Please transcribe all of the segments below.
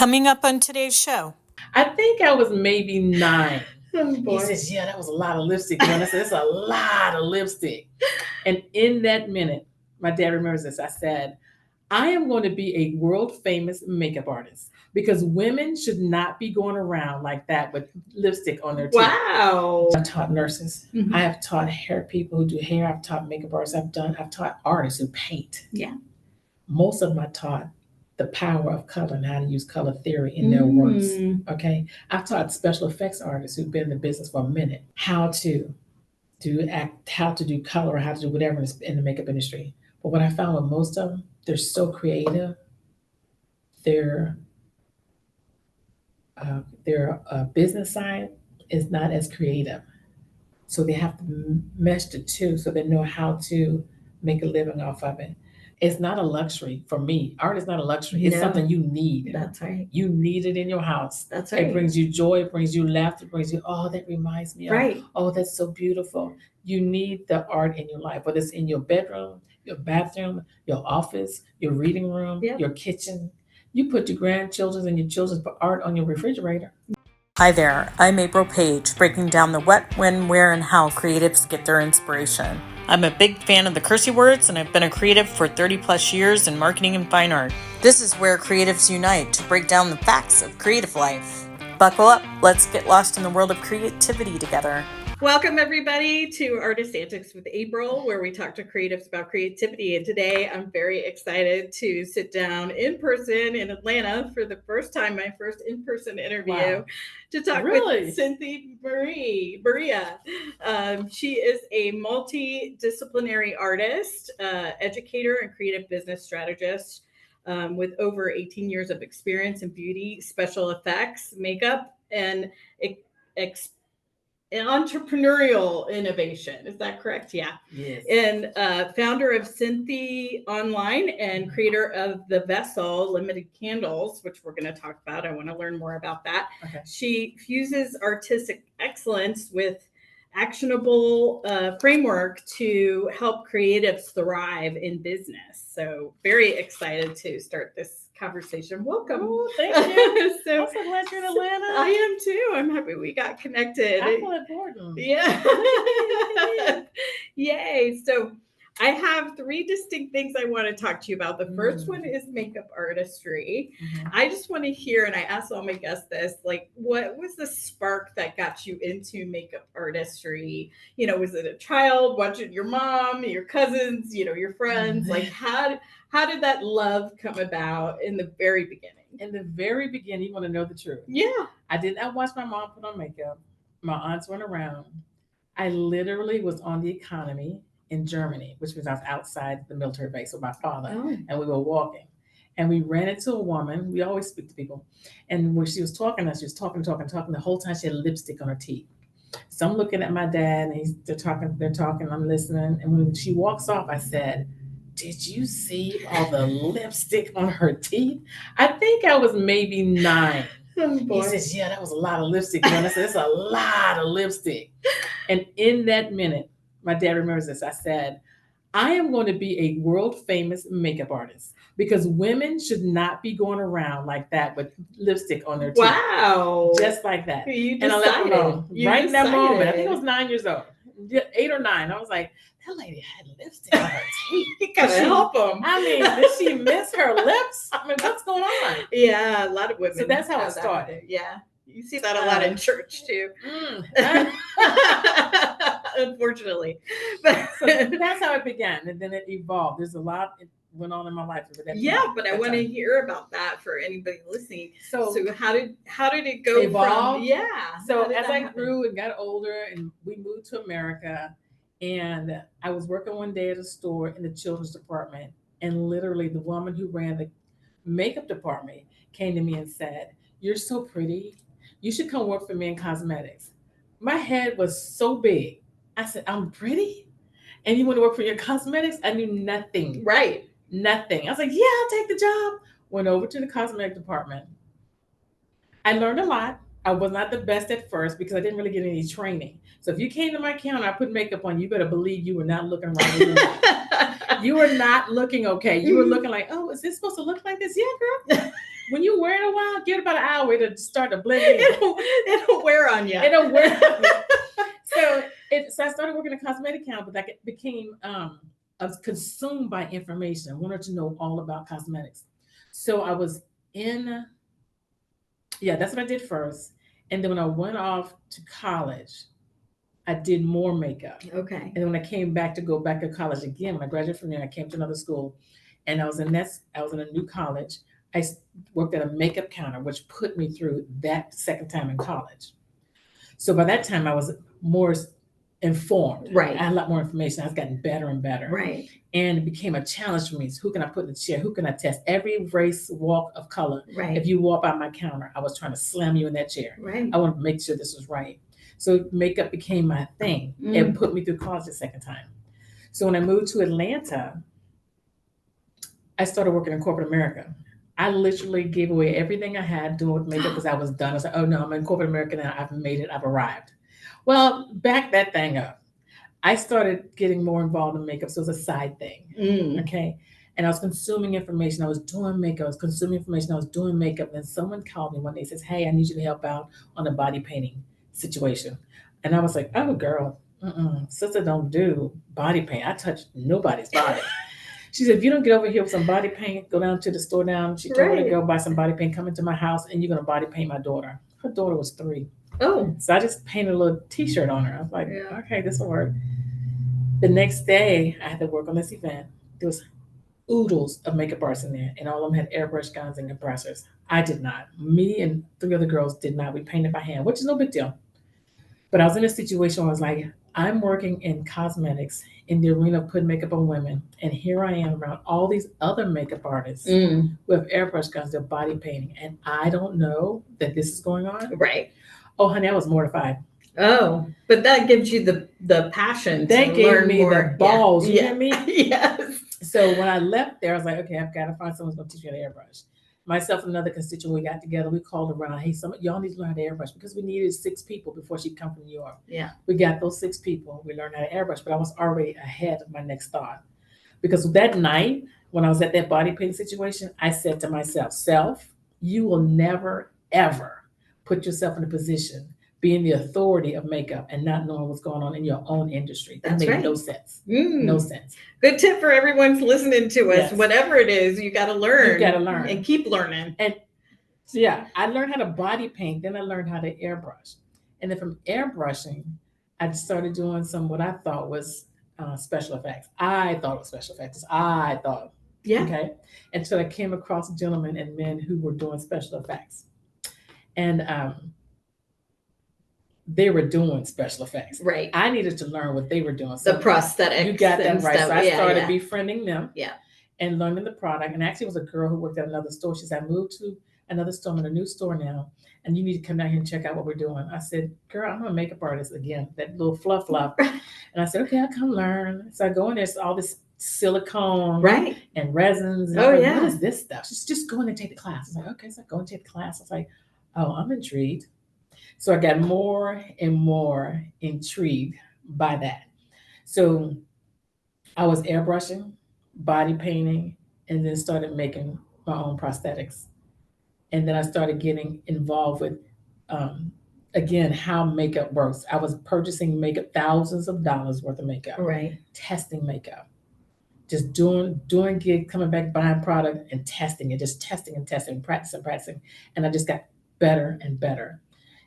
Coming up on today's show. I think I was maybe 9. Oh, boy. He says, yeah, that was a lot of lipstick. And I said, it's a lot of lipstick. And in that minute, my dad remembers this. I said, I am going to be a world famous makeup artist because women should not be going around like that with lipstick on their teeth. Wow. I've taught nurses. Mhm. I have taught hair people who do hair. I've taught makeup artists. I've taught artists who paint. Yeah. Most of them I taught the power of color and how to use color theory in their works. Okay. I've taught special effects artists who've been in the business for a minute how to how to do color, or how to do whatever in the makeup industry. But what I found with most of them, they're so creative. Their business side is not as creative. So they have to mesh the two so they know how to make a living off of it. It's not a luxury for me. Art is not a luxury. It's No. something you need. That's right. You need it in your house. That's right. It brings you joy, it brings you laughter, it brings you, oh, that reminds me of, Right. oh, that's so beautiful. You need the art in your life, whether it's in your bedroom, your bathroom, your office, your reading room, Yep. your kitchen. You put your grandchildren's and your children's art on your refrigerator. Hi there, I'm April Paige, breaking down the what, when, where, and how creatives get their inspiration. I'm a big fan of the cursey words, and I've been a creative for 30 plus years in marketing and fine art. This is where creatives unite to break down the facts of creative life. Buckle up, let's get lost in the world of creativity together. Welcome, everybody, to Artist Antics with April, where we talk to creatives about creativity. And today I'm very excited to sit down in person in Atlanta for the first time, my first in-person interview, Wow. to talk Really? with Synthe Maria. She is a multidisciplinary artist, educator, and creative business strategist with over 18 years of experience in beauty, special effects, makeup, and entrepreneurial innovation. Is that correct? Yeah. Yes. And founder of Synthe Online and creator of The Vessel Limited Candles, which we're going to talk about. I want to learn more about that. Okay. She fuses artistic excellence with actionable framework to help creatives thrive in business. So very excited to start this conversation. Welcome. Oh, thank you. So, I'm so glad you're in Atlanta. I am too. I'm happy we got connected. I feel important. Yeah. Yay. So I have 3 distinct things I want to talk to you about. The first one is makeup artistry. Mhm. I just want to hear, and I asked all my guests this, like, what was the spark that got you into makeup artistry? You know, was it a child watching your mom, your cousins, you know, your friends? Like, how did that love come about in the very beginning? In the very beginning, you want to know the truth. Yeah. I did not watch my mom put on makeup. My aunts went around. I literally was on the economy in Germany, which means I was outside the military base with my father, and we were walking. And we ran into a woman. We always speak to people. And when she was talking to us, she was talking. The whole time she had lipstick on her teeth. So I'm looking at my dad, and they're talking, I'm listening. And when she walks off, I said, did you see all the lipstick on her teeth? I think I was maybe 9. Oh, boy. He says, yeah, that was a lot of lipstick. And I said, it's a lot of lipstick. And in that minute, my dad remembers this. I said, I am going to be a world famous makeup artist because women should not be going around like that with lipstick on their teeth. Wow. Just like that. You And I left decided. alone. You Right in that moment. I decided. think I was 9 years old, 8 or 9. I was like, that lady had lipstick on her teeth. You gotta help them. I mean, did she miss her lips? I mean, what's going on? Yeah, a lot of women. So that's how it have that. started. Yeah. You see that a lot in church too. Unfortunately. So that's how it began. And then it evolved. There's a lot it went on in my life. But I want to hear about that for anybody listening. So how did it go evolve? from? Yeah. So as I grew and got older and we moved to America, and I was working one day at a store in the children's department, and literally the woman who ran the makeup department came to me and said, you're so pretty. You should come work for me in cosmetics. My head was so big. I said, I'm pretty? And you want to work for your cosmetics? I knew nothing. Right. Nothing. I was like, yeah, I'll take the job. Went over to the cosmetic department. I learned a lot. I was not the best at first because I didn't really get any training. So if you came to my counter, I put makeup on, you better believe you were not looking right. You were not looking okay. You were looking like, oh, is this supposed to look like this? Yeah, girl. When you wear it a while, give it about an hour to start to blend in. It'll wear on you. It'll wear on you. So I started working in a cosmetic counter, but that became I was consumed by information. I wanted to know all about cosmetics. So I was that's what I did first. And then when I went off to college, I did more makeup. Okay. And when I came back to go back to college again, when I graduated from there, I came to another school, and I was in a new college. I worked at a makeup counter, which put me through that second time in college. So by that time, I was more informed. Right. I had a lot more information. I was getting better and better. Right. And it became a challenge for me. So who can I put in the chair? Who can I test? Every race, walk of color. Right. If you walk by my counter, I was trying to slam you in that chair. Right. I wanted to make sure this was right. So makeup became my thing. It put me through college the second time. So when I moved to Atlanta, I started working in corporate America. I literally gave away everything I had doing with makeup because I was done. I was like, oh no, I'm in corporate America now. I've made it. I've arrived. Well, back that thing up. I started getting more involved in makeup. So it was a side thing. Okay. And I was consuming information. I was doing makeup. I was consuming information. I was doing makeup. And then someone called me one day and says, hey, I need you to help out on a body painting situation. And I was like, oh, girl, sister don't do body paint. I touch nobody's body. She said, if you don't get over here with some body paint, go down to the store down. She told me to go buy some body paint, come into my house, and you're going to body paint my daughter. Her daughter was 3. Oh. So I just painted a little t-shirt on her. I was like, okay, this will work. The next day, I had to work on this event. There was oodles of makeup artists in there, and all of them had airbrush guns and compressors. I did not. Me and 3 other girls did not. We painted by hand, which is no big deal. But I was in a situation where I was like, I'm working in cosmetics in the arena of putting makeup on women. And here I am around all these other makeup artists who have airbrush guns, they're body painting. And I don't know that this is going on. Right. Oh, honey, I was mortified. Oh, but that gives you the passion that to gave learn me more. The balls. You hear me? Yes. So when I left there, I was like, okay, I've got to find someone who's going to teach me how to airbrush. Myself and another constituent, we got together. We called around. Hey, y'all need to learn how to airbrush because we needed 6 people before she'd come from New York. Yeah. We got those 6 people. We learned how to airbrush, but I was already ahead of my next thought. Because that night, when I was at that body painting situation, I said to myself, self, you will never, ever put yourself in a position being the authority of makeup and not knowing what's going on in your own industry. That made no sense. No sense. Good tip for everyone's listening to us. Yes. Whatever it is, you got to learn. You got to learn. And keep learning. And so, yeah, I learned how to body paint. Then I learned how to airbrush. And then from airbrushing, I started doing some what I thought was special effects. I thought it was special effects. Yeah. Okay. Until I came across gentlemen and men who were doing special effects. And they were doing special effects. Right. I needed to learn what they were doing. So the prosthetics. You got that right. Stuff. So I started befriending them. Yeah. And learning the product. And actually it was a girl who worked at another store. She said, I moved to another store. I'm in a new store now. And you need to come down here and check out what we're doing. I said, girl, I'm a makeup artist again. That little fluff. And I said, okay, I'll come learn. So I go in there. It's all this silicone and resins. And what is this stuff? Just go in and take the class. I was like, okay, so I go and take the class. I was like, oh, I'm intrigued. So I got more and more intrigued by that. So I was airbrushing, body painting, and then started making my own prosthetics. And then I started getting involved with, again, how makeup works. I was purchasing makeup, thousands of dollars worth of makeup. Right. Testing makeup. Just doing gigs, coming back, buying product and testing it, just testing and testing, practicing. And I just got better and better.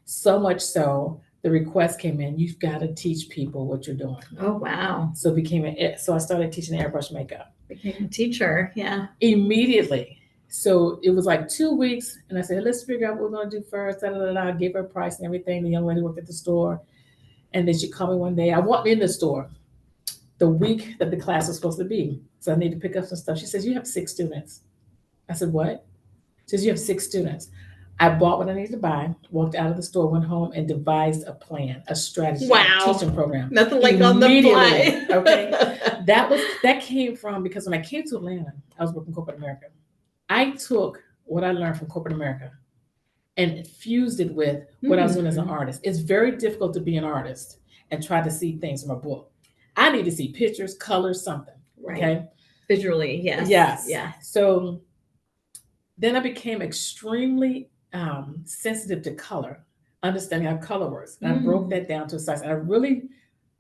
So much so, the request came in, you've got to teach people what you're doing. Oh, wow. So I started teaching airbrush makeup. Became a teacher, yeah. Immediately. So it was like 2 weeks, and I said, let's figure out what we're going to do first. I gave her a price and everything. The young lady worked at the store. And then she called me one day. I walked in the store the week that the class was supposed to be. So I need to pick up some stuff. She says, you have 6 students. I said, what? She says, you have 6 students. I bought what I needed to buy, walked out of the store, went home, and devised a plan, a strategy, a teaching program. Nothing like on the fly. Okay. That came from, because when I came to Atlanta, I was working corporate America. I took what I learned from corporate America and fused it with what I was doing as an artist. It's very difficult to be an artist and try to see things from a book. I need to see pictures, colors, something. Right. Okay. Visually, yes. Yes. Yeah. So Then I became extremely sensitive to color, understanding how color works. And I broke that down to a size. And I really,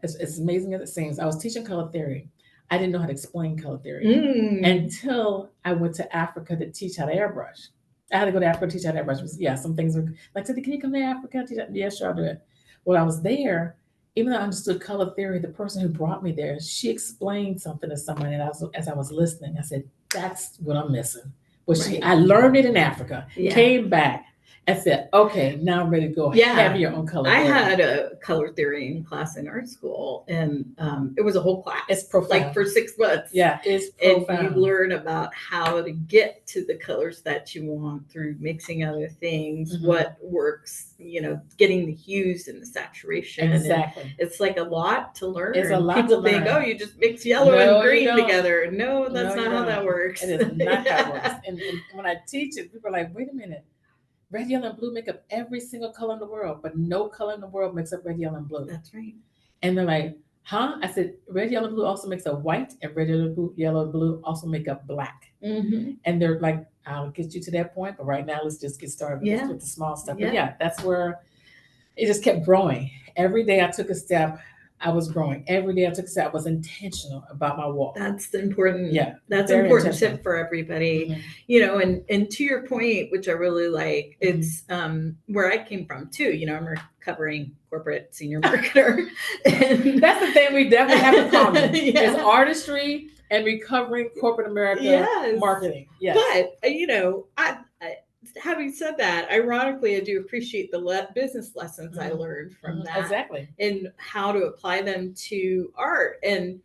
as amazing as it seems, I was teaching color theory. I didn't know how to explain color theory until I went to Africa to teach how to airbrush. I had to go to Africa to teach how to airbrush. Yeah, some things were like, can you come to Africa? Teach how? Yeah, sure, I'll do it. When I was there, even though I understood color theory, the person who brought me there, she explained something to someone, and as I was listening, I said, "That's what I'm missing." Well, I learned it in Africa, came back, and said, "Okay, now I'm ready to go heavier on color theory." I had a color theory in class in art school, and it was a whole class. It's profound. Like for 6 months. Yeah, it's profound. And you learn about how to get to the colors that you want through mixing other things, what works, getting the hues and the saturation. Exactly. And it's like a lot to learn. It's a lot People to learn. think, oh, you just mix yellow and green together. No, that's not how that works. It is not how it works. And when I teach it, people are like, wait a minute. Red, yellow, and blue make up every single color in the world, but no color in the world makes up red, yellow, and blue. That's right. And they're like, huh? I said, red, yellow, blue also makes up white, and red, yellow, blue also make up black. And they're like, I'll get you to that point, but right now let's just get started with the small stuff. But that's where it just kept growing. Every day I took a step, I was growing. Every day I took a step, I was intentional about my walk. That's the important. Yeah, that's an important tip for everybody. And to your point, which I really like, it's where I came from too. I'm a recovering corporate senior marketer, and that's the thing we definitely have in common. Is artistry and recovering corporate America marketing. Yes. But I having said that, ironically, I do appreciate the business lessons I learned from that. Exactly. And how to apply them to art. And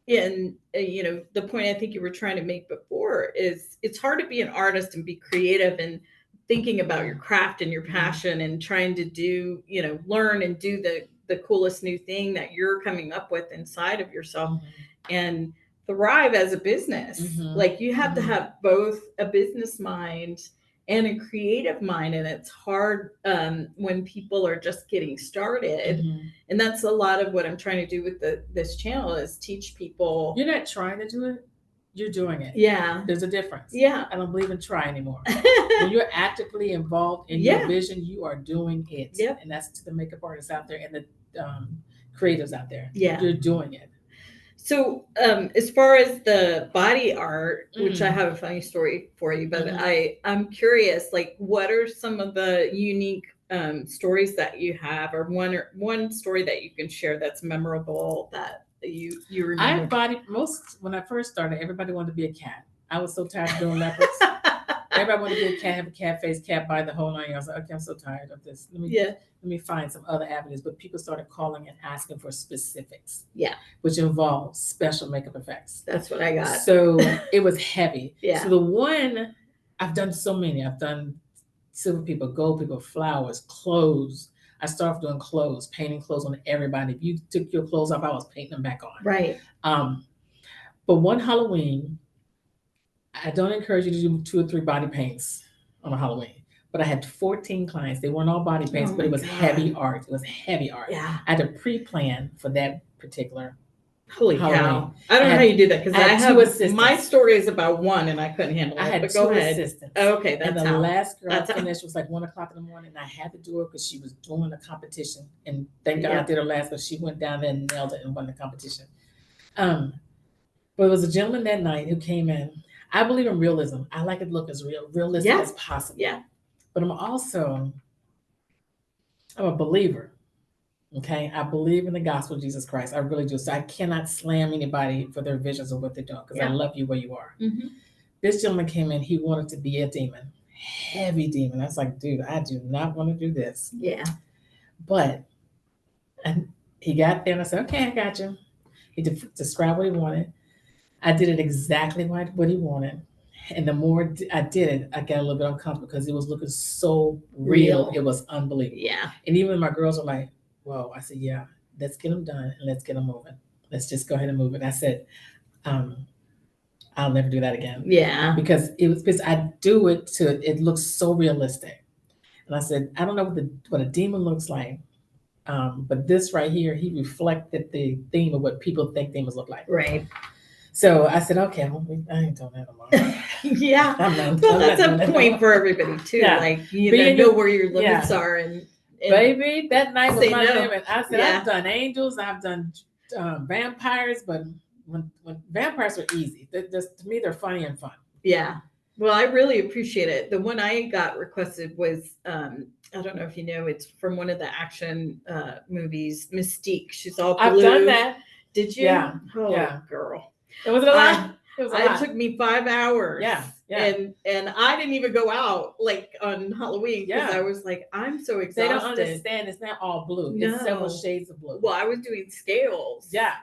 the point I think you were trying to make before is it's hard to be an artist and be creative and thinking about your craft and your passion and trying to do, learn and do the coolest new thing that you're coming up with inside of yourself and thrive as a business. Like you have to have both a business mind and a creative mind. And it's hard when people are just getting started. And that's a lot of what I'm trying to do with this channel is teach people. You're not trying to do it. You're doing it. Yeah. There's a difference. Yeah. I don't believe in try anymore. When you're actively involved in your vision, you are doing it. Yep. And that's to the makeup artists out there and the creatives out there. Yeah. You're doing it. So as far as the body art, which I have a funny story for you, but I'm curious, like what are some of the unique stories that you have, or one story that you can share that's memorable that you remember? When I first started, everybody wanted to be a cat. I was so tired of doing leopards. Everybody wanted to be a cat, have a cat face, cat body, the whole 9 years. I was like, okay, I'm so tired of this. Let me find some other avenues. But people started calling and asking for specifics. Yeah. Which involves special makeup effects. That's what I got. So it was heavy. Yeah. So the one, I've done so many. I've done silver people, gold people, flowers, clothes. I started doing clothes, painting clothes on everybody. If you took your clothes off, I was painting them back on. Right. But one Halloween, I don't encourage you to do 2 or 3 body paints on a Halloween, but I had 14 clients. They weren't all body paints, but it was heavy art. It was heavy art. Yeah. I had to pre-plan for that particular Holy Halloween. Cow. I don't know how you do that because I have 2 assistants. My story is about one and I couldn't handle it. I had but 2 go ahead. assistants. Oh, okay. That's and the how. last girl I finished was like 1 o'clock in the morning, and I had to do her because she was doing a competition. And thank God I did her last, but she went down there and nailed it and won the competition. But it was a gentleman that night who came in. I believe in realism. I like it to look as realistic as possible. Yeah. But I'm a believer. Okay. I believe in the gospel of Jesus Christ. I really do. So I cannot slam anybody for their visions or what they're doing because I love you where you are. This gentleman came in. He wanted to be a demon, heavy demon. I was like, dude, I do not want to do this. Yeah. But he got there and I said, okay, I got you. He described what he wanted. I did it exactly what he wanted. And the more I did it, I got a little bit uncomfortable because it was looking so real. It was unbelievable. Yeah. And even my girls were like, whoa. I said, yeah, let's get them done and let's get them moving. Let's just go ahead and move it. I said, I'll never do that again. Yeah. Because I do it it looks so realistic. And I said, I don't know what a demon looks like. But this right here, he reflected the theme of what people think demons look like. Right. So I said, okay, I ain't doing that no more. Yeah. I'm Well, that's not a doing point that. for everybody too. Yeah. Like, you Being know your- where your limits yeah. are and Baby, that night was say my no. limit. I said, Yeah. I've done angels, I've done vampires, but when vampires are easy, to me, they're funny and fun. Yeah. Well, I really appreciate it. The one I got requested was, I don't know if you know, it's from one of the action movies, Mystique. She's all blue. I've done that. Did you? Yeah. Oh, Yeah. girl. It was a lot. It was a lot. It took me 5 hours. Yeah. And I didn't even go out like on Halloween because I was like, I'm so exhausted. They don't understand it's not all blue. No. It's several shades of blue. Well, I was doing scales. Yeah.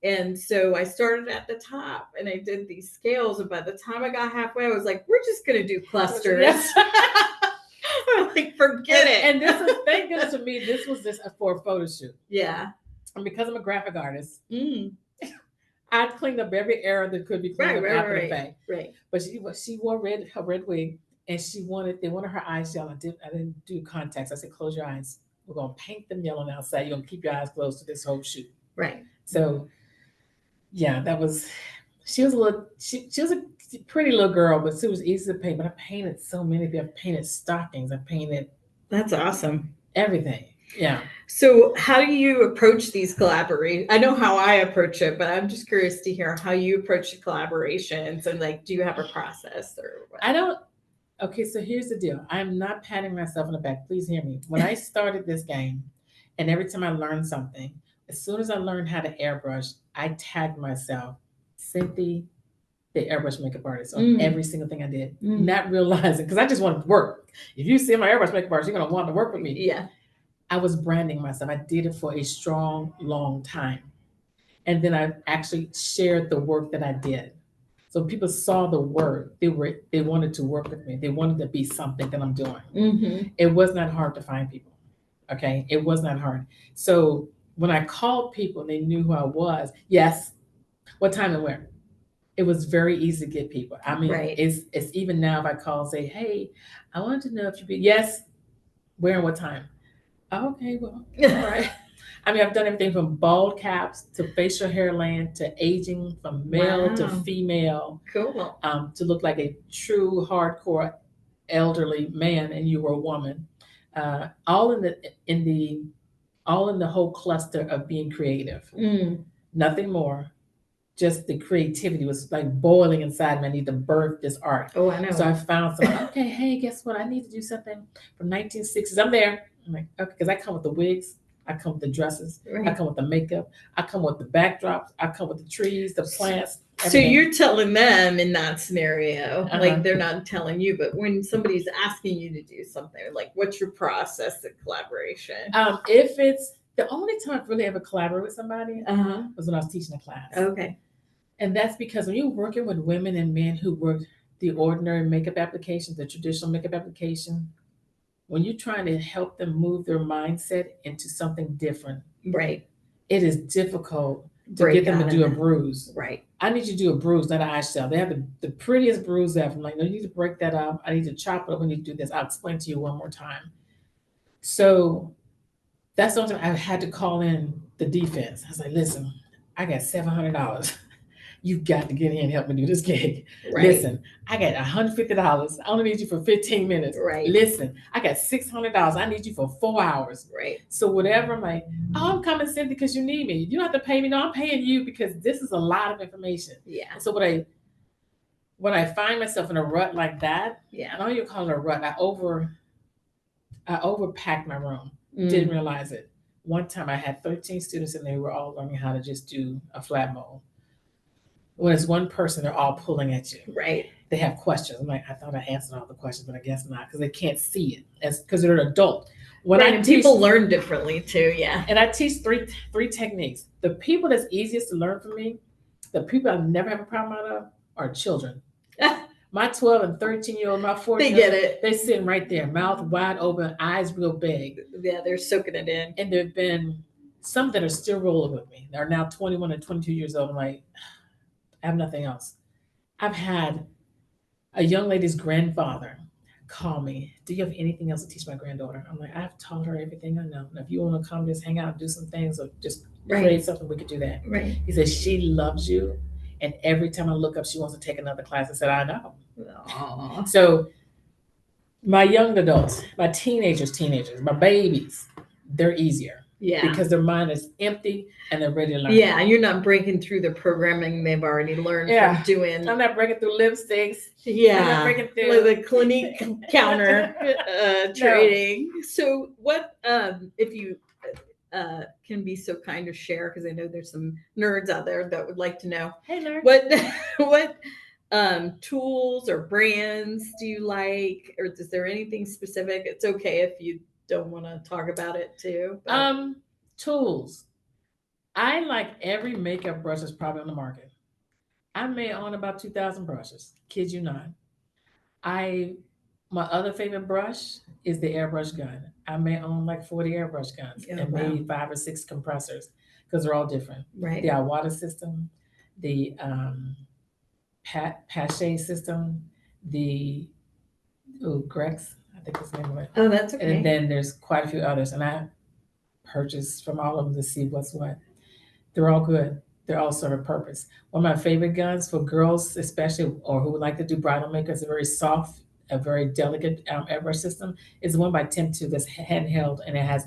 And so I started at the top and I did these scales. And by the time I got halfway, I was like, we're just going to do clusters. Yes. I'm like, forget it. And this is, thank goodness for me, this was just for a photo shoot. Yeah. And because I'm a graphic artist, I cleaned up every error that could be cleaned up after the fact. Right. But she wore her red wig, and they wanted her eyes yellow. I didn't do contacts. I said, close your eyes. We're gonna paint them yellow outside. You're gonna keep your eyes closed to this whole shoot. Right. So yeah, she was a pretty little girl, but she was easy to paint. But I painted so many people. I painted stockings. I painted That's awesome. everything. Yeah. So how do you approach these collaborations? I know how I approach it, but I'm just curious to hear how you approach the collaborations and like, do you have a process or what? I don't. Okay, so here's the deal. I'm not patting myself on the back. Please hear me. When I started this game, and every time I learned something, as soon as I learned how to airbrush, I tagged myself, Synthe, the airbrush makeup artist, on every single thing I did, not realizing, because I just wanted to work. If you see my airbrush makeup artist, you're going to want to work with me. Yeah. I was branding myself. I did it for a strong, long time. And then I actually shared the work that I did. So people saw the work. They wanted to work with me. They wanted to be something that I'm doing. It was not hard to find people. Okay. It was not hard. So when I called people, they knew who I was. Yes. What time and where? It was very easy to get people. I mean, it's even now if I call and say, hey, I wanted to know if you'd be, yes, where and what time? Okay, well, all right. I mean, I've done everything from bald caps to facial hairline to aging from male to female. Cool. To look like a true hardcore elderly man and you were a woman. All in the whole cluster of being creative. Nothing more. Just the creativity was like boiling inside me. I need to birth this art. Oh, I know. So I found something. Okay, hey, guess what? I need to do something from 1960s. I'm there. I'm like, okay, because I come with the wigs, I come with the dresses, I come with the makeup, I come with the backdrops, I come with the trees, the plants. So everything. you're telling them in that scenario, like they're not telling you, but when somebody's asking you to do something, like what's your process of collaboration? If it's the only time I've really ever collaborated with somebody was when I was teaching a class. Okay. And that's because when you're working with women and men who work the ordinary makeup application, the traditional makeup application, when you're trying to help them move their mindset into something different, right, it is difficult to get them to do a bruise. Right. I need you to do a bruise, not an eye shell. They have the prettiest bruise ever. I'm like, no, you need to break that up. I need to chop it up. We need to do this. I'll explain to you one more time. So that's the only time I had to call in the defense. I was like, listen, I got $700. You've got to get in and help me do this gig. Right. Listen, I got $150. I only need you for 15 minutes. Right. Listen, I got $600. I need you for 4 hours. Right. So whatever, I'm like, oh, I'm coming, Synthe, because you need me. You don't have to pay me. No, I'm paying you because this is a lot of information. Yeah. So when I find myself in a rut like that, I don't even call it a rut. I overpacked my room. Didn't realize it. One time I had 13 students and they were all learning how to just do a flat mold. When it's one person, they're all pulling at you. Right. They have questions. I'm like, I thought I answered all the questions, but I guess not, because they can't see it because they're an adult. When people learn differently too, yeah. And I teach three techniques. The people that's easiest to learn from me, the people I never have a problem out of, are children. My 12 and 13-year-old, my 14-year-old, they get it. They're sitting right there, mouth wide open, eyes real big. Yeah, they're soaking it in. And there have been some that are still rolling with me. They're now 21 and 22 years old. I'm like, I have nothing else. I've had a young lady's grandfather call me. Do you have anything else to teach my granddaughter? I'm like, I've taught her everything I know. Now, if you want to come just hang out and do some things or just create something, we could do that. Right. He said, she loves you. And every time I look up, she wants to take another class. I said, I know. Aw. So my young adults, my teenagers, my babies, they're easier Yeah. because their mind is empty and they're ready to learn. Yeah, you're not breaking through the programming they've already learned Yeah. from doing. I'm not breaking through lipsticks. Yeah, I'm not breaking through like the Clinique counter trading. So, what if you can be so kind to share? Because I know there's some nerds out there that would like to know. Hey, nerd. What tools or brands do you like, or is there anything specific? It's okay if you don't want to talk about it too. But. Tools. I like every makeup brush that's probably on the market. I may own about 2,000 brushes. Kid you not. My other favorite brush is the airbrush gun. I may own like 40 airbrush guns and maybe 5 or 6 compressors because they're all different. Right. The Iwata system, the Pache system, the Grex, I think is the name of it. Oh, that's okay. And then there's quite a few others, and I purchase from all of them to see what's what. They're all good. They're all serve a purpose. One of my favorite guns for girls, especially, or who would like to do bridal makeup, is a very soft, a very delicate airbrush system. Is the one by Tim2 that's handheld and it has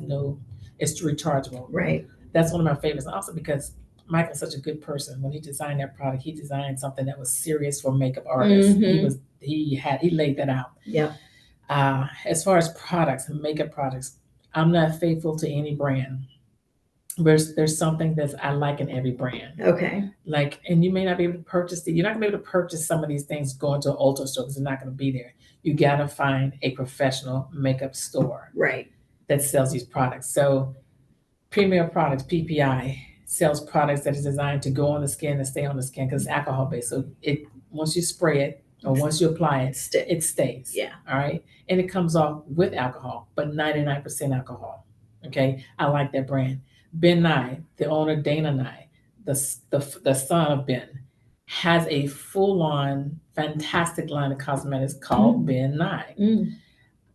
it's rechargeable. Right. That's one of my favorites. Also because Michael's such a good person. When he designed that product, he designed something that was serious for makeup artists. Mm-hmm. He laid that out. Yeah. As far as products, makeup products, I'm not faithful to any brand. There's something that I like in every brand. Okay. Like, and you may not be able to purchase you're not gonna be able to purchase some of these things going to an Ulta store because they're not gonna be there. You gotta find a professional makeup store. Right. That sells these products. So Premier Products, PPI, sells products that is designed to go on the skin and stay on the skin because it's alcohol based. So once you spray it or once you apply it, it stays. Yeah. All right. And it comes off with alcohol, but 99% alcohol. Okay. I like that brand. Ben Nye, the owner, Dana Nye, the son of Ben, has a full-on fantastic line of cosmetics called Ben Nye.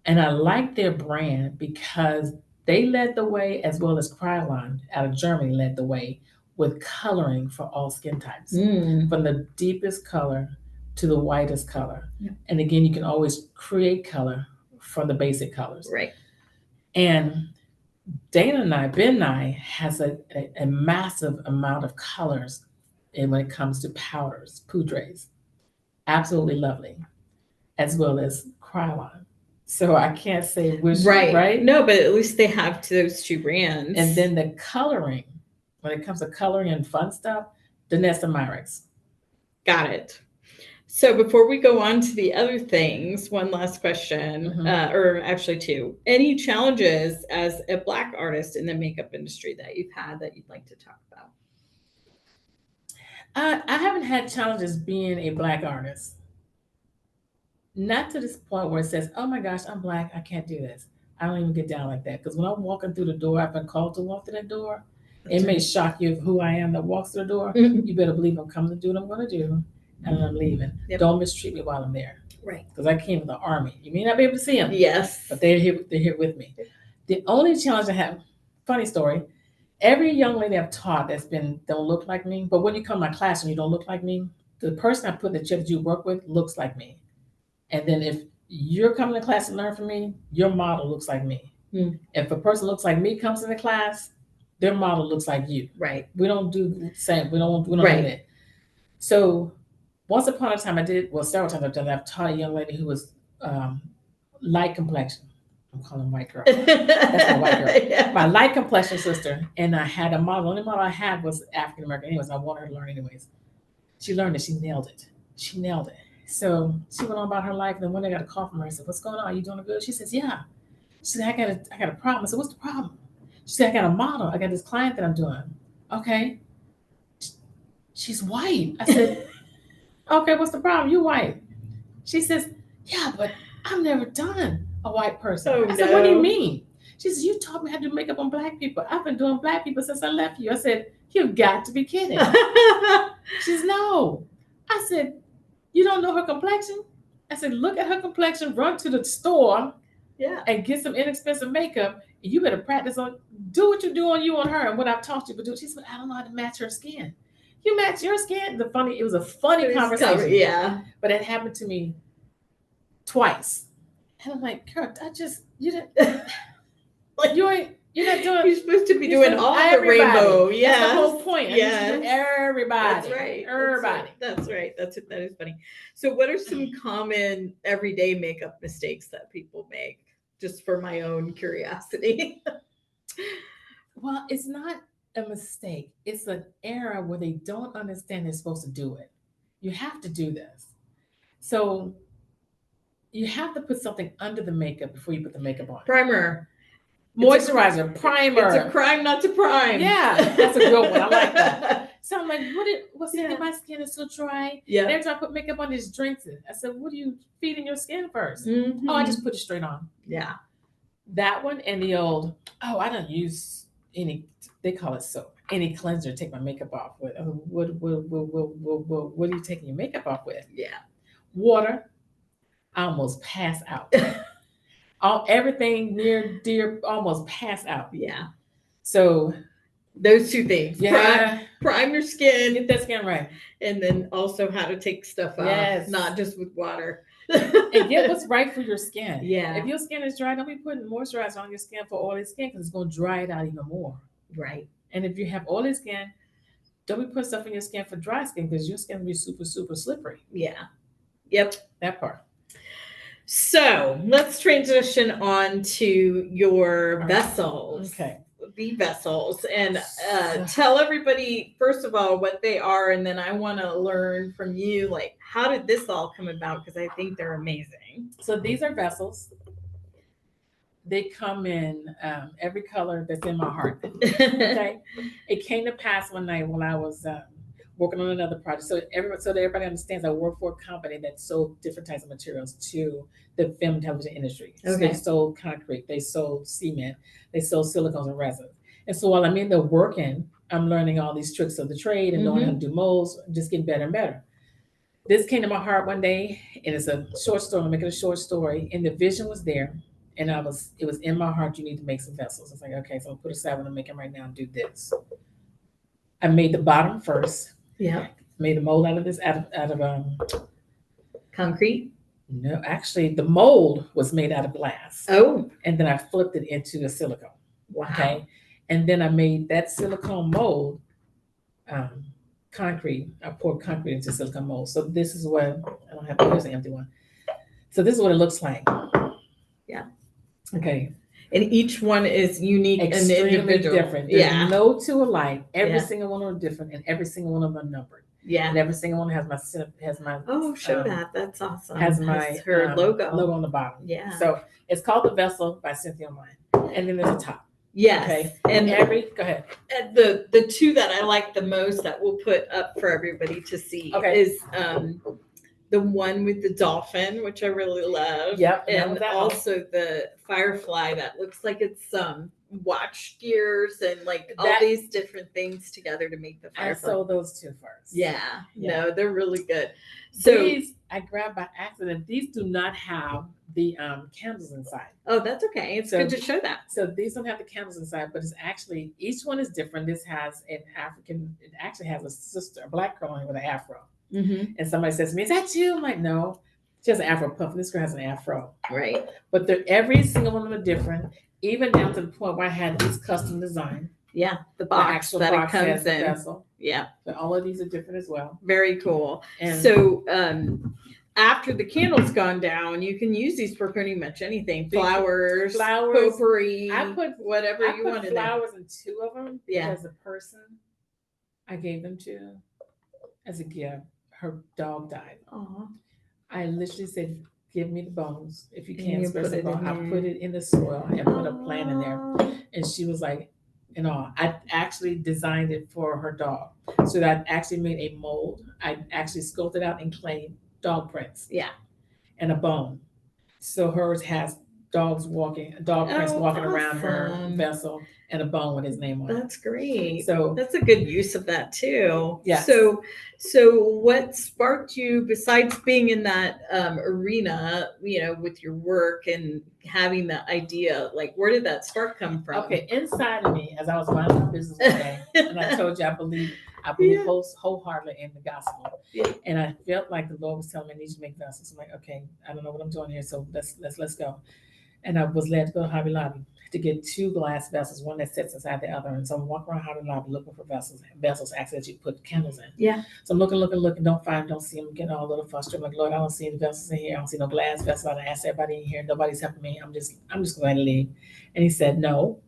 And I like their brand because they led the way, as well as Krylon out of Germany led the way with coloring for all skin types, from the deepest color to the whitest color. Yeah. And again, you can always create color from the basic colors. Right. And Ben Nye has a massive amount of colors, and when it comes to powders, poudres, absolutely lovely, as well as Krylon. So I can't say which, right? No, but at least they have those two brands. And then the coloring, when it comes to coloring and fun stuff, Danessa Myricks. Got it. So before we go on to the other things, one last question, or actually two. Any challenges as a Black artist in the makeup industry that you've had that you'd like to talk about? I haven't had challenges being a Black artist. Not to this point where it says, oh my gosh, I'm Black, I can't do this. I don't even get down like that. Because when I'm walking through the door, I've been called to walk through that door. It may shock you of who I am that walks through the door. You better believe I'm coming to do what I'm going to do. And I'm leaving. Yep. Don't mistreat me while I'm there. Right. Because I came with the army. You may not be able to see them. Yes. But they're here with me. The only challenge I have, funny story, every young lady I've taught don't look like me. But when you come to my class and you don't look like me, the person I put in the chair that you work with looks like me. And then if you're coming to class and learn from me, your model looks like me. If a person looks like me comes into class, their model looks like you. Right. We don't do the same. We don't do that. So once upon a time several times I've done that. I've taught a young lady who was light complexion. I'm calling white girl. That's my white girl. Yeah. My light complexion sister. And I had a model. The only model I had was African American anyways. I wanted her to learn anyways. She learned it. She nailed it. So she went on about her life. And then one day I got a call from her. I said, what's going on? Are you doing good? She says, yeah. She said, I got a problem. I said, what's the problem? She said, I got a model. I got this client that I'm doing. Okay. She's white. I said, okay, what's the problem? You white. She says, yeah, but I've never done a white person. I said, what do you mean? She says, you taught me how to do makeup on Black people. I've been doing Black people since I left you. I said, you've got to be kidding. She says, no. I said, you don't know her complexion? I said, look at her complexion, run to the store and get some inexpensive makeup. And you better practice do what you do on you on her and what I've taught you to do. She said, I don't know how to match her skin. You match your skin. It was a funny It was conversation. yeah. But it happened to me twice. And I'm like, girl, you didn't, Like, you're not doing. You're supposed to be you're doing supposed- all the everybody. rainbow. That's Yeah. the whole point. I need you to do Yes. everybody. That's right. Everybody. That's right. That is funny. So, what are some common everyday makeup mistakes that people make? Just for my own curiosity. Well, it's not a mistake. It's an era where they don't understand they're supposed to do it. You have to do this. So you have to put something under the makeup before you put the makeup on. Primer. Moisturizer, primer. It's a crime not to prime. Yeah, that's a good one. I like that. So I'm like, what's in my skin is so dry. Yeah. And every time I put makeup on, it just drinks it. I said, what are you feeding your skin 1st? Mhm. Oh, I just put it straight on. Yeah. That one and the old, I don't use any, they call it soap, any cleanser to take my makeup off with. I mean, what are you taking your makeup off with? Yeah. Water. I almost pass out. Everything near dear almost pass out. Yeah. So those two things. Yeah. Prime your skin. Get that skin right. And then also how to take stuff off. Yes. Not just with water. And get what's right for your skin. Yeah. If your skin is dry, don't be putting moisturizer on your skin for oily skin because it's going to dry it out even more. Right. And if you have oily skin, don't be putting stuff in your skin for dry skin because your skin will be super, super slippery. Yeah. Yep. That part. So let's transition on to your vessels. Okay. The vessels. And tell everybody, first of all, what they are. And then I want to learn from you, like, how did this all come about? Because I think they're amazing. So these are vessels. They come in every color that's in my heart. Okay. It came to pass one night when I was working on another project. So that everybody understands, I work for a company that sold different types of materials to the film and television industry. So Okay. they sold concrete, they sold cement, they sold silicones and resins. And so while I'm in there working, I'm learning all these tricks of the trade and knowing how to do molds, just getting better and better. This came to my heart one day, and it's a short story. I'm making a short story, and the vision was there. And it was in my heart, you need to make some vessels. I was like, okay, so I'll put aside what I'm making right now and do this. I made the bottom first. Yeah. Made a mold out of this, out of concrete? No, actually the mold was made out of glass. Oh. And then I flipped it into a silicone. Wow. Okay. And then I made that silicone mold concrete. I poured concrete into silicone mold. So this is what, I don't have, here's an empty one. So this is what it looks like. Yeah. Okay. And each one is unique Extremely and individual. different. There's no two alike. Every Yeah. single one are different, and every single one of them are numbered. Yeah. And every single one has my Oh, show that. That's awesome. Has my her logo on the bottom. Yeah. So it's called The Vessel by Synthe Maria. And then there's a top. Yes. Okay. And go ahead. And the two that I like the most that we'll put up for everybody to see is the one with the dolphin, which I really love. Yep. And also the firefly that looks like it's watch gears and like all these different things together to make the firefly. I sold those two first. Yeah. No, they're really good. So these I grabbed by accident. These do not have the candles inside. Oh, that's okay. It's good to show that. So these don't have the candles inside, but it's actually, each one is different. This has it actually has a sister, a black girl on it with an afro. Mm-hmm. And somebody says to me, is that you? I'm like, no, she has an afro puff. And this girl has an afro. Right. But every single one of them are different, even down to the point where I had these custom design. Yeah, the box the that box it comes in. Vessel. Yeah. But all of these are different as well. Very cool. And so after the candle's gone down, you can use these for pretty much anything. Flowers, potpourri. I put whatever you want. Flowers in two of them because the person I gave them to as a gift, her dog died. Aww. I literally said, give me the bones. If you can't spare the bone, I put it in the soil and put a plant in there. And she was like, I actually designed it for her dog. So that I actually made a mold. I actually sculpted out in clay dog prints. Yeah. And a bone. So hers has dog prints walking around her vessel. and a bone with his name on it. That's great. So That's a good use of that too. Yes. So what sparked you besides being in that arena, with your work and having that idea? Like, where did that spark come from? Okay, inside of me, as I was minding my business one day, and I told you I believe Yeah. wholeheartedly in the gospel. Yeah. And I felt like the Lord was telling me I need to make vessels. I'm like, okay, I don't know what I'm doing here, so let's go. And I was led to go to Hobby Lobby to get 2 glass vessels, one that sits inside the other. And so I'm walking around Hobby Lobby looking for vessels actually that you put candles in. Yeah. So I'm looking, don't see them, getting all a little frustrated. I'm like, Lord, I don't see any vessels in here. I don't see no glass vessels. I asked everybody in here. Nobody's helping me. I'm just going to leave. And he said, no,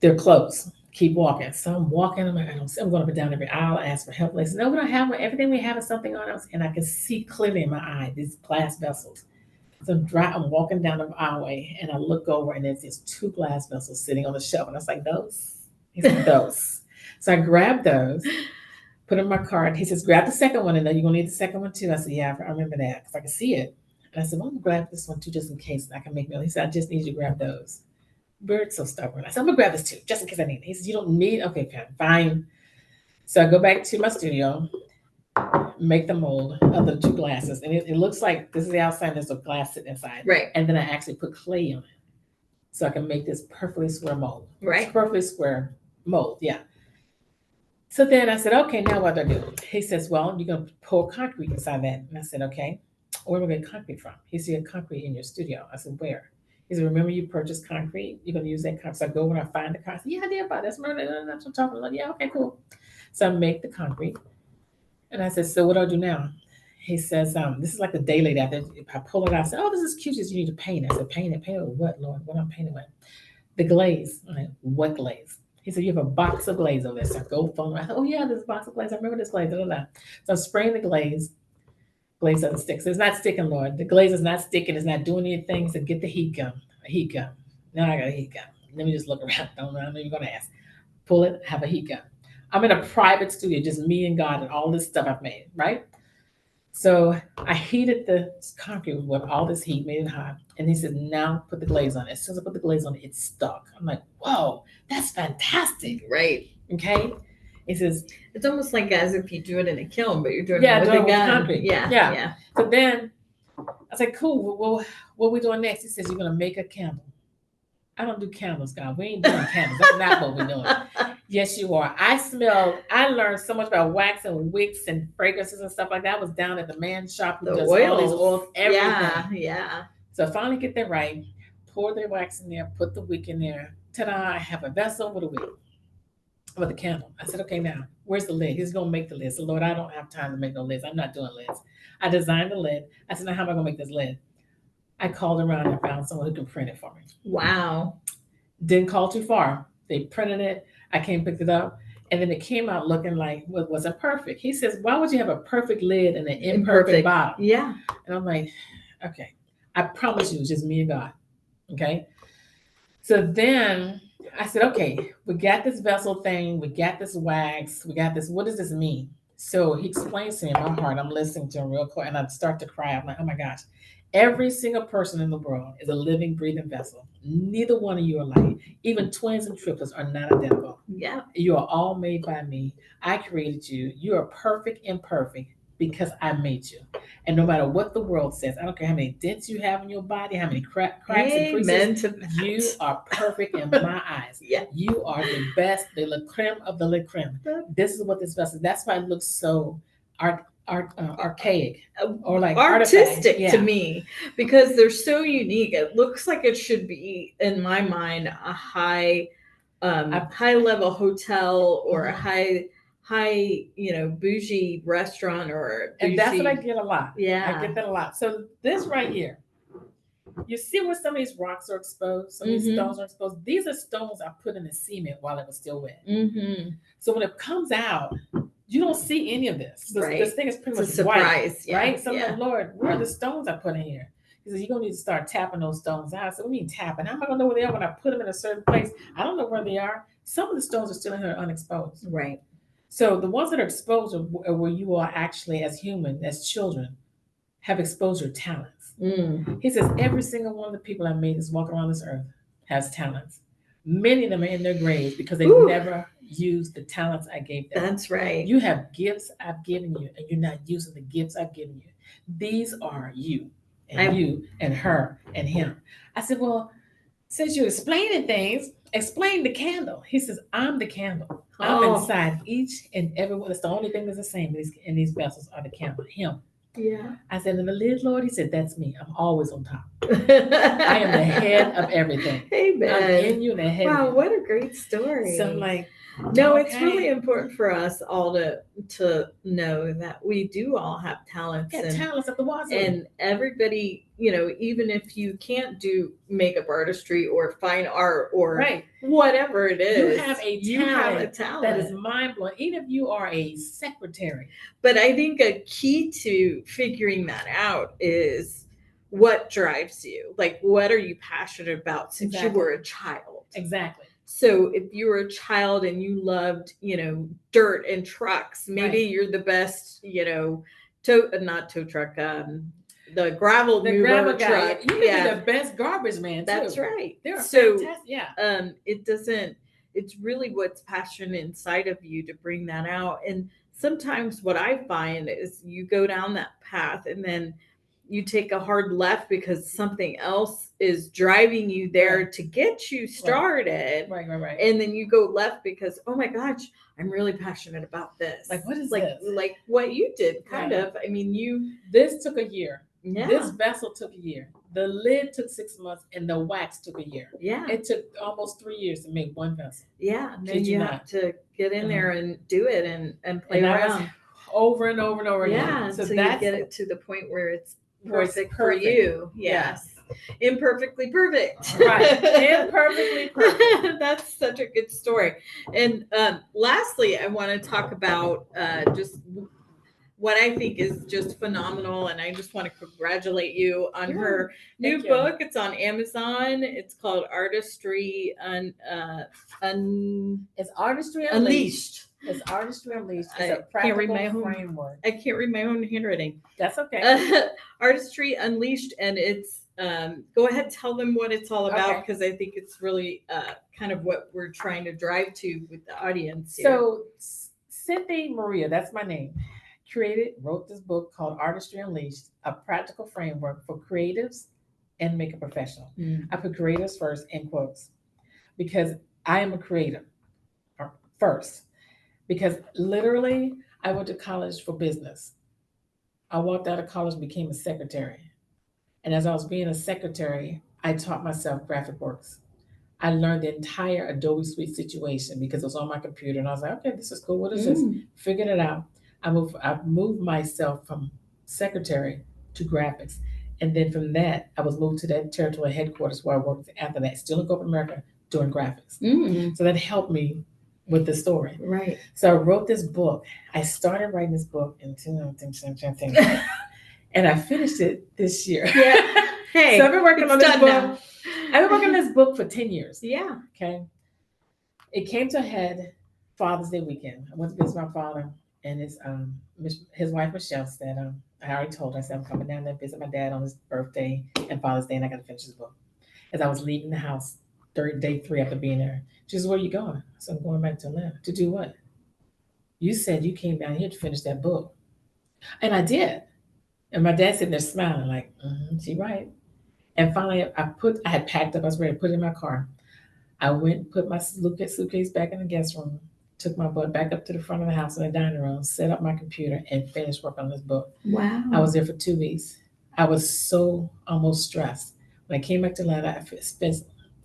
they're closed. Keep walking. So I'm walking. I'm like, I'm going up and down every aisle. I ask for help. They said, no, we don't have one. Everything we have is something on us. And I can see clearly in my eye these glass vessels. So I'm walking down the aisleway and I look over and there's these 2 glass vessels sitting on the shelf. And I was like, those? He said, those. So I grabbed those, put in my cart. He says, grab the second one. And then you're going to need the second one too. I said, yeah, I remember that because I can see it. And I said, well, I'm going to grab this one too, just in case I can make meal. He said, I just need you to grab those. Bird's so stubborn. I said, I'm going to grab this too, just in case I need it. He said, you don't need, okay, fine. So I go back to my studio, make the mold of the 2 glasses. And it looks like this is the outside, there's a glass sitting inside. Right. And then I actually put clay on it. So I can make this perfectly square mold. Right. It's perfectly square mold, yeah. So then I said, okay, now what do I do? He says, well, you're going to pour concrete inside that. And I said, okay, where am I going to get concrete from? He said, you have concrete in your studio. I said, where? He said, remember you purchased concrete? You're going to use that concrete. So I go when I find the concrete. I said, yeah, I did buy this. That's what I'm talking about. Yeah, okay, cool. So I make the concrete. And I said, so what do I do now? He says, this is like the day later. I pull it out. I said, oh, this is cute. You need to paint it. I said, paint it with what, Lord? What I'm painting with? The glaze. I'm like, what glaze? He said, you have a box of glaze over there. So I go phone. I said, oh yeah, this box of glaze. I remember this glaze. So I'm spraying the glaze. Glaze doesn't stick. So it's not sticking, Lord. The glaze is not sticking. It's not doing anything. So get the heat gun. A heat gun. Now I got a heat gun. Let me just look around. I know you're going to ask. Pull it, have a heat gun. I'm in a private studio, just me and God and all this stuff I've made, right? So I heated the concrete with all this heat, made it hot. And he said, now put the glaze on it. As soon as I put the glaze on it, it stuck. I'm like, whoa, that's fantastic. Right. Okay. He says, it's almost like as if you do it in a kiln, but you're doing it with doing a gun. Concrete. Yeah. So then I was like, cool. Well, what are we doing next? He says, you're going to make a candle. I don't do candles, God. We ain't doing candles. That's not what we're doing. Yes, you are. I learned so much about wax and wicks and fragrances and stuff like that. I was down at the man's shop who does all these oils, everything. Yeah. So I finally get that right. Pour the wax in there, put the wick in there. Ta-da, I have a vessel with a wick, with a candle. I said, okay, now, where's the lid? He's going to make the lid. So, Lord, I don't have time to make no lids. I'm not doing lids. I designed the lid. I said, now, how am I going to make this lid? I called around and found someone who could print it for me. Wow. Didn't call too far. They printed it. I came, picked it up. And then it came out looking like it wasn't perfect. He says, why would you have a perfect lid and an imperfect bottom? Yeah. And I'm like, okay. I promise you, it's just me and God. Okay. So then I said, okay, we got this vessel thing. We got this wax. We got this. What does this mean? So he explains to me in my heart. I'm listening to him real quick. And I start to cry. I'm like, oh my gosh. Every single person in the world is a living, breathing vessel. Neither one of you are alike. Even twins and triplets are not identical. Yeah. You are all made by me. I created you. You are perfect and perfect because I made you. And no matter what the world says, I don't care how many dents you have in your body, how many cracks and creases, you are perfect in my eyes. Yeah. You are the best, the la creme of the la creme. This is what this vessel, that's why it looks so archaic or like artistic to me, because they're so unique. It looks like it should be, in my mind, a high level hotel or a high bougie restaurant or bougie. And that's what I get a lot. Yeah, I get that a lot. So this right here, you see where some of these rocks are exposed, some of these stones are exposed. These are stones I put in the cement while it was still wet. So when it comes out, you don't see any of this. This thing is pretty much surprise, white, right? So I'm like, Lord, where are the stones I put in here? He says, you're going to need to start tapping those stones out. I said, what do you mean tapping? How am I going to know where they are when I put them in a certain place? I don't know where they are. Some of the stones are still in here unexposed. Right. So the ones that are exposed are where you are actually, as human, as children, have exposed your talents. He says, every single one of the people I made that's walking around this earth has talents. Many of them are in their graves because they Ooh. never used the talents I gave them. That's right. You have gifts I've given you, and you're not using the gifts I've given you. These are you, and you, and her, and him. I said, well, since you're explaining things, explain the candle. He says, I'm the candle. I'm inside each and every one. That's the only thing that's the same in these vessels are the candle, him. Yeah. I said, and the lid, Lord, he said, that's me. I'm always on top. I am the head of everything. Amen. I'm in you and the head. Wow, what a great story. So I'm like, no, it's really important for us all to know that we do all have talents. Yeah, talents at the wazoo. And everybody, even if you can't do makeup artistry or fine art or whatever it is, you have a talent that is mind blowing. Even if you are a secretary. But I think a key to figuring that out is what drives you. Like, what are you passionate about since you were a child? Exactly. So if you were a child and you loved, dirt and trucks, maybe you're the best, not tow truck, the gravel mover truck. You can be the best garbage man too. That's right. They're fantastic. Yeah. It's really what's passionate inside of you to bring that out. And sometimes what I find is you go down that path and then you take a hard left because something else is driving you there to get you started. Right. And then you go left because, oh my gosh, I'm really passionate about this. Like, what is this? Like what you did, kind of. I mean, this took a year. Yeah. This vessel took a year. The lid took 6 months and the wax took a year. Yeah. It took almost 3 years to make one vessel. Yeah. And then you have to get in there and do it and play around. Over and over and over again. Yeah. So you get it to the point where it's perfect for you. Yes. Imperfectly perfect. Right. Imperfectly perfect. That's such a good story. And lastly, I want to talk about just what I think is just phenomenal. And I just want to congratulate you on her new book. It's on Amazon. It's called Artistry It's Artistry Unleashed. It's Artistry Unleashed. It's a practical framework. I can't read my own handwriting. That's okay. Artistry Unleashed, and it's go ahead, tell them what it's all about, because I think it's really kind of what we're trying to drive to with the audience here. So Synthe Maria, that's my name, wrote this book called Artistry Unleashed, a practical framework for creatives and makeup professionals. I put creatives first in quotes because I am a creative first. Because literally, I went to college for business. I walked out of college and became a secretary. And as I was being a secretary, I taught myself graphic works. I learned the entire Adobe Suite situation because it was on my computer. And I was like, okay, this is cool. What is this? Figured it out. I moved myself from secretary to graphics. And then from that, I was moved to that territorial headquarters where I worked after that, still in corporate America, doing graphics. So that helped me with the story. Right. So I wrote this book. I started writing this book in 2010, and I finished it this year. Yeah. Hey, so I've been working on this book. Now. I've been working on this book for 10 years. Yeah. Okay. It came to a head Father's Day weekend. I went to visit my father, and his wife Michelle said, I already told her, I said, I'm coming down there to visit my dad on his birthday and Father's Day, and I got to finish this book. As I was leaving the house, day 3 after being there, she says, where are you going? I said, I'm going back to Atlanta. To do what? You said you came down here to finish that book. And I did. And my dad sitting there smiling like, she right. And finally, I had packed up. I was ready to put it in my car. I went, put my suitcase back in the guest room, took my butt back up to the front of the house in the dining room, set up my computer, and finished work on this book. Wow. I was there for 2 weeks. I was so almost stressed. When I came back to Atlanta, I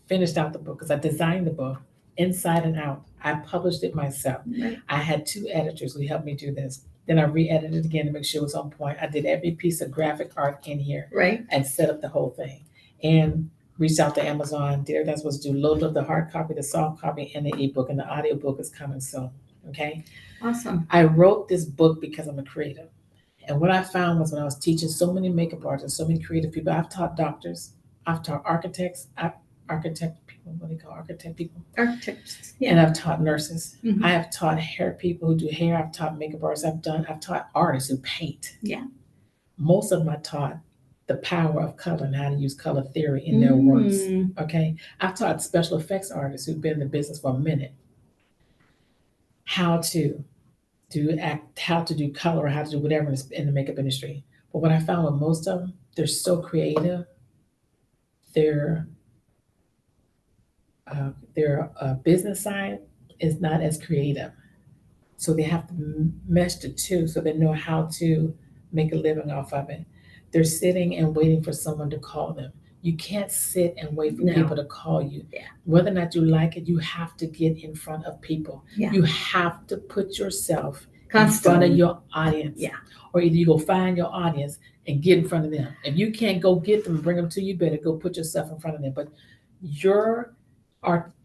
finished out the book because I designed the book inside and out. I published it myself. Right. I had 2 editors who helped me do this. Then I re-edited it again to make sure it was on point. I did every piece of graphic art in here. Right. And set up the whole thing. And reached out to Amazon, did everything I was supposed to do, loaded up the hard copy, the soft copy, and the ebook. And the audio book is coming soon. Okay? Awesome. I wrote this book because I'm a creative. And what I found was when I was teaching so many makeup artists, so many creative people, I've taught doctors, I've taught architects, architect people, what do you call architect people? Architects. Yeah. And I've taught nurses. Mhm. I have taught hair people who do hair. I've taught makeup artists. I've taught artists who paint. Yeah. Most of them I taught the power of color and how to use color theory in their works. Mm. Okay. I've taught special effects artists who've been in the business for a minute how to how to do color, or how to do whatever in the makeup industry. But what I found with most of them, they're so creative. Their business side is not as creative. So they have to mesh the two so they know how to make a living off of it. They're sitting and waiting for someone to call them. You can't sit and wait for No. people to call you. Yeah. Whether or not you like it, you have to get in front of people. Yeah. You have to put yourself in Constantly. front of your audience. Yeah. Or either you go find your audience and get in front of them. If you can't go get them and bring them to you, better go put yourself in front of them. But your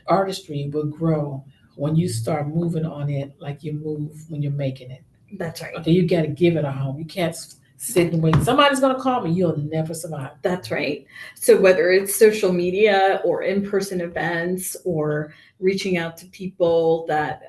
artistry will grow when you start moving on it like you move when you're making it. That's right. Okay, you got to give it a home. You can't sit and wait. Somebody's going to call me. You'll never survive. That's right. So whether it's social media or in-person events or reaching out to people that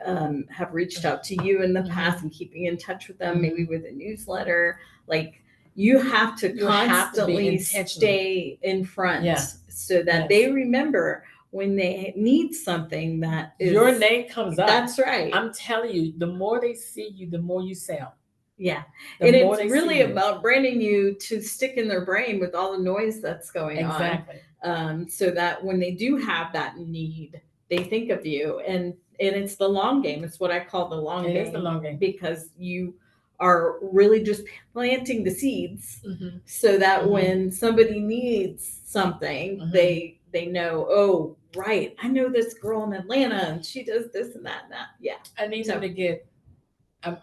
have reached out to you in the past and keeping in touch with them, maybe with a newsletter, like you have to constantly stay in front so that they remember when they need something that is, your name comes up. That's right. I'm telling you, the more they see you, the more you sell. Yeah. And it's really about branding you to stick in their brain with all the noise that's going on. So that when they do have that need, they think of you. And it's the long game. It's what I call the long game. It is the long game. Because you are really just planting the seeds so that when somebody needs something, they know, oh, right, I know this girl in Atlanta and she does this and that and that. Yeah. I need them to get,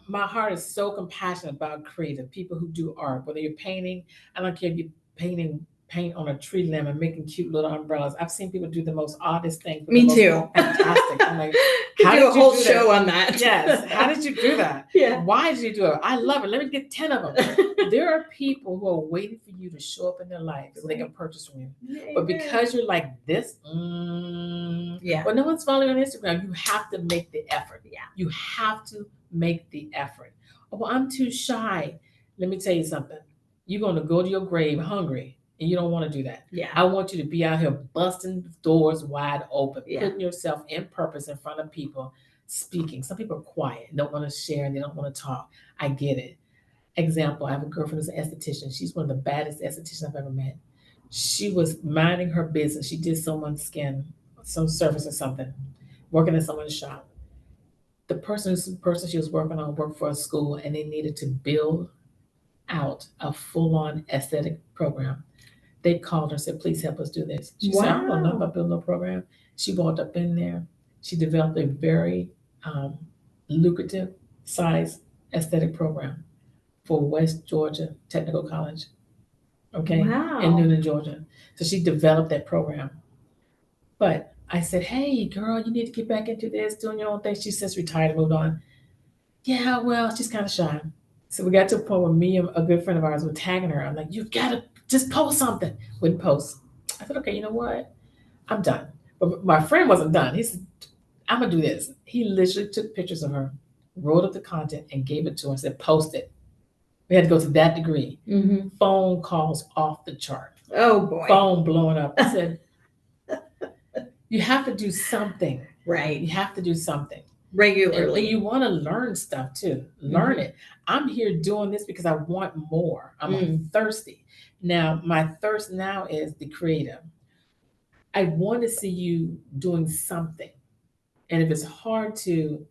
my heart is so compassionate about creative people who do art, whether you're painting, I don't care if you're paint on a tree limb and making cute little umbrellas. I've seen people do the most oddest things. Me too. Fantastic. I'm like, how did you do a whole show on that? Yes. How did you do that? Yeah. Why did you do it? I love it. Let me get 10 of them. There are people who are waiting for you to show up in their life so they can purchase from you. Yeah, but because you're like this, well, no one's following on Instagram. You have to make the effort. Yeah. You have to make the effort. Oh, well, I'm too shy. Let me tell you something. You're going to go to your grave hungry. And you don't want to do that. Yeah. I want you to be out here busting doors wide open, Yeah. putting yourself in purpose in front of people, speaking. Some people are quiet, don't want to share, and they don't want to talk. I get it. Example, I have a girlfriend who's an esthetician. She's one of the baddest estheticians I've ever met. She was minding her business. She did someone's skin, some service or something, working in someone's shop. The person she was working on worked for a school, and they needed to build out a full-on aesthetic program. They called her and said, please help us do this. She said, I don't know nothing about building a program. She walked up in there. She developed a very lucrative size aesthetic program for West Georgia Technical College, in Noonan, Georgia. So she developed that program. But I said, hey, girl, you need to get back into this, doing your own thing. She since retired and moved on. Yeah, well, she's kind of shy. So we got to a point where me and a good friend of ours were tagging her. I'm like, you got to just post something. Wouldn't post. I said, okay, you know what? I'm done. But my friend wasn't done. He said, I'm going to do this. He literally took pictures of her, wrote up the content, and gave it to her and said, post it. We had to go to that degree. Phone calls off the chart. Oh, boy. Phone blowing up. I said, you have to do something. Right. You have to do something. Regularly. And you want to learn stuff too. Learn it. I'm here doing this because I want more. I'm thirsty. Now, my thirst now is the creative. I want to see you doing something. And if it's hard to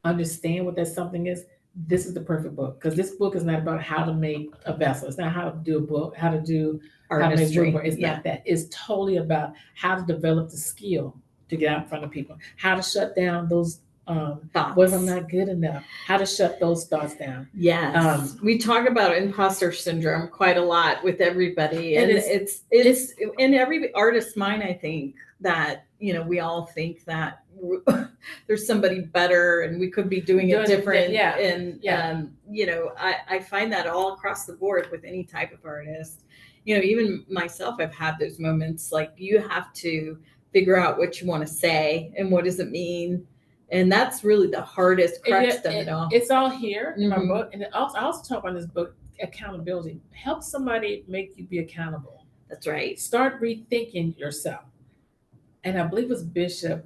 understand what that something is, this is the perfect book. Because this book is not about how to make a vessel. It's not how to do a book, how to do artistry. It's not that. It's totally about how to develop the skill to get out in front of people, how to shut down those thoughts. What if I'm not good enough? How to shut those thoughts down. Yes. We talk about imposter syndrome quite a lot with everybody. And it's in every artist's mind, I think, that, we all think that there's somebody better and we could be doing it different. I find that all across the board with any type of artist. Even myself, I've had those moments, like you have to figure out what you want to say and what does it mean. And that's really the hardest crux of it all. It's all here in my book. And I also talk about this book, accountability. Help somebody make you be accountable. That's right. Start rethinking yourself. And I believe it was a bishop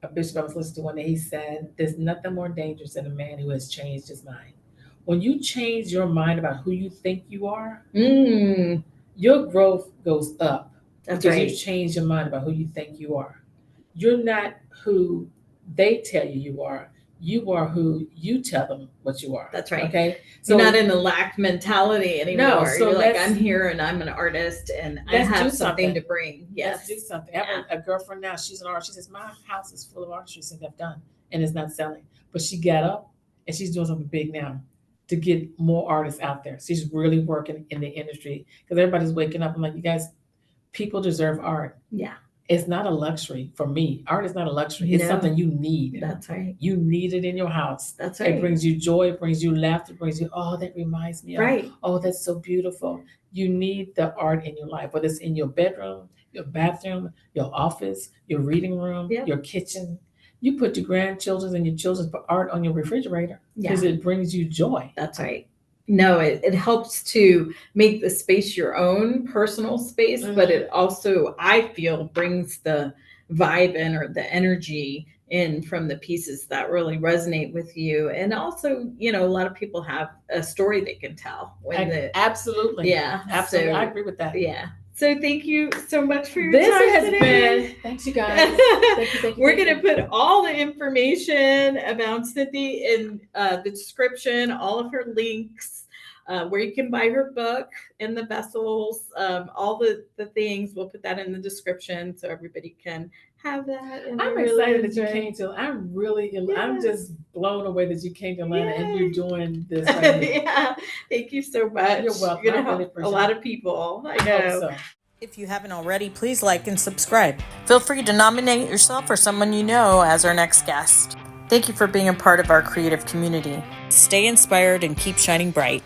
I was listening to one day, he said, there's nothing more dangerous than a man who has changed his mind. When you change your mind about who you think you are, your growth goes up. That's because right. you've changed your mind about who you think you are. You're not who they tell you are. You are who you tell them what you are. That's right. Okay. So you're not in the lack mentality anymore. No, so you're like, I'm here and I'm an artist and I have something to bring. Yes. Let's do something. I have a girlfriend now, she's an artist. She says, my house is full of artistry since I've done, and it's not selling. But she got up and she's doing something big now to get more artists out there. She's really working in the industry because everybody's waking up. I'm like, you guys, people deserve art. Yeah. It's not a luxury for me. Art is not a luxury. It's something you need. That's right. You need it in your house. That's right. It brings you joy. It brings you laughter. It brings you, oh, that reminds me of. Right. Oh, that's so beautiful. You need the art in your life, whether it's in your bedroom, your bathroom, your office, your reading room, your kitchen. You put your grandchildren's and your children's art on your refrigerator because it brings you joy. That's right. No, it helps to make the space your own personal space, but it also, I feel, brings the vibe in or the energy in from the pieces that really resonate with you. And also, you know, a lot of people have a story they can tell. Absolutely. Yeah. Absolutely. I agree with that. Yeah. So thank you so much for your time today. Thanks, you guys. Thank you. We're going to put all the information about Synthe in the description, all of her links, where you can buy her book and the vessels, all the things. We'll put that in the description so everybody can have that. And I'm excited that you came to. I'm just blown away that you came to Atlanta and you're doing this. Yeah, thank you so much. You're welcome. You're gonna help a lot of people. I know. So. If you haven't already, please like and subscribe. Feel free to nominate yourself or someone you know as our next guest. Thank you for being a part of our creative community. Stay inspired and keep shining bright.